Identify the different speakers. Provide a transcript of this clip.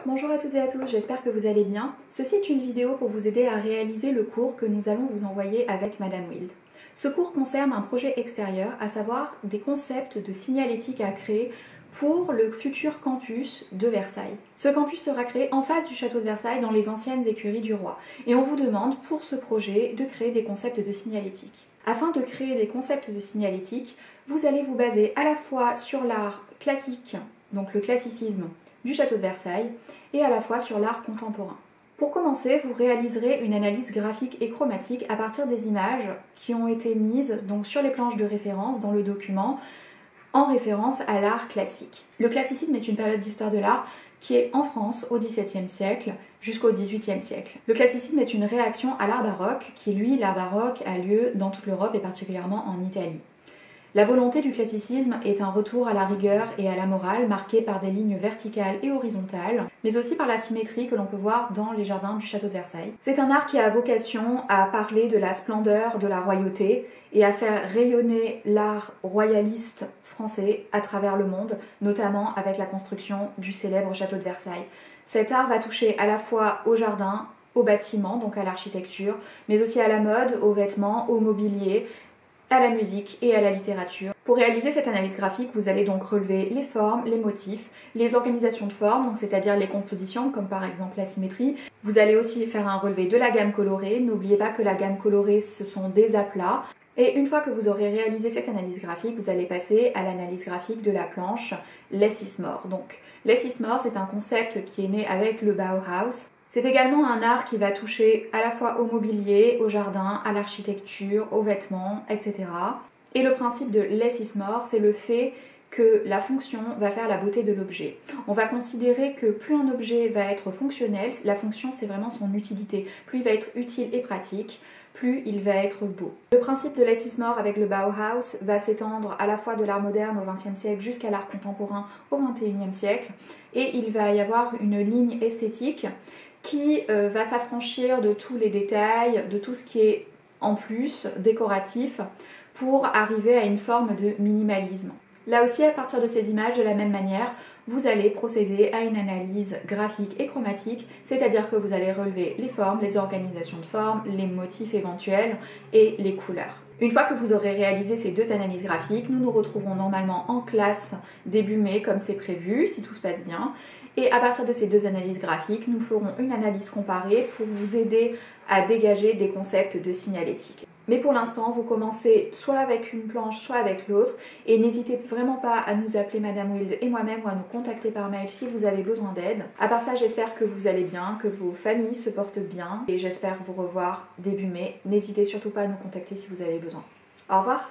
Speaker 1: Bonjour à toutes et à tous, j'espère que vous allez bien. Ceci est une vidéo pour vous aider à réaliser le cours que nous allons vous envoyer avec Madame Wild. Ce cours concerne un projet extérieur, à savoir des concepts de signalétique à créer pour le futur campus de Versailles. Ce campus sera créé en face du château de Versailles dans les anciennes écuries du roi. Et on vous demande pour ce projet de créer des concepts de signalétique. Afin de créer des concepts de signalétique, vous allez vous baser à la fois sur l'art classique, donc le classicisme du château de Versailles, et à la fois sur l'art contemporain. Pour commencer, vous réaliserez une analyse graphique et chromatique à partir des images qui ont été mises donc sur les planches de référence dans le document en référence à l'art classique. Le classicisme est une période d'histoire de l'art qui est en France au XVIIe siècle jusqu'au XVIIIe siècle. Le classicisme est une réaction à l'art baroque qui, lui, l'art baroque a lieu dans toute l'Europe et particulièrement en Italie. La volonté du classicisme est un retour à la rigueur et à la morale marquée par des lignes verticales et horizontales, mais aussi par la symétrie que l'on peut voir dans les jardins du château de Versailles. C'est un art qui a vocation à parler de la splendeur de la royauté et à faire rayonner l'art royaliste français à travers le monde, notamment avec la construction du célèbre château de Versailles. Cet art va toucher à la fois au jardin, au bâtiment, donc à l'architecture, mais aussi à la mode, aux vêtements, au mobilier, à la musique et à la littérature. Pour réaliser cette analyse graphique, vous allez donc relever les formes, les motifs, les organisations de formes, c'est-à-dire les compositions, comme par exemple la symétrie. Vous allez aussi faire un relevé de la gamme colorée. N'oubliez pas que la gamme colorée, ce sont des aplats. Et une fois que vous aurez réalisé cette analyse graphique, vous allez passer à l'analyse graphique de la planche Less is more. Donc, Less is more, c'est un concept qui est né avec le Bauhaus. C'est également un art qui va toucher à la fois au mobilier, au jardin, à l'architecture, aux vêtements, etc. Et le principe de less is more, c'est le fait que la fonction va faire la beauté de l'objet. On va considérer que plus un objet va être fonctionnel, la fonction c'est vraiment son utilité, plus il va être utile et pratique, plus il va être beau. Le principe de less is more avec le Bauhaus va s'étendre à la fois de l'art moderne au XXe siècle jusqu'à l'art contemporain au XXIe siècle, et il va y avoir une ligne esthétique qui va s'affranchir de tous les détails, de tout ce qui est en plus décoratif pour arriver à une forme de minimalisme. Là aussi, à partir de ces images, de la même manière, vous allez procéder à une analyse graphique et chromatique, c'est-à-dire que vous allez relever les formes, les organisations de formes, les motifs éventuels et les couleurs. Une fois que vous aurez réalisé ces deux analyses graphiques, nous nous retrouverons normalement en classe début mai comme c'est prévu, si tout se passe bien. Et à partir de ces deux analyses graphiques, nous ferons une analyse comparée pour vous aider à dégager des concepts de signalétique. Mais pour l'instant, vous commencez soit avec une planche, soit avec l'autre. Et n'hésitez vraiment pas à nous appeler Madame Wild et moi-même ou à nous contacter par mail si vous avez besoin d'aide. À part ça, j'espère que vous allez bien, que vos familles se portent bien. Et j'espère vous revoir début mai. N'hésitez surtout pas à nous contacter si vous avez besoin. Au revoir!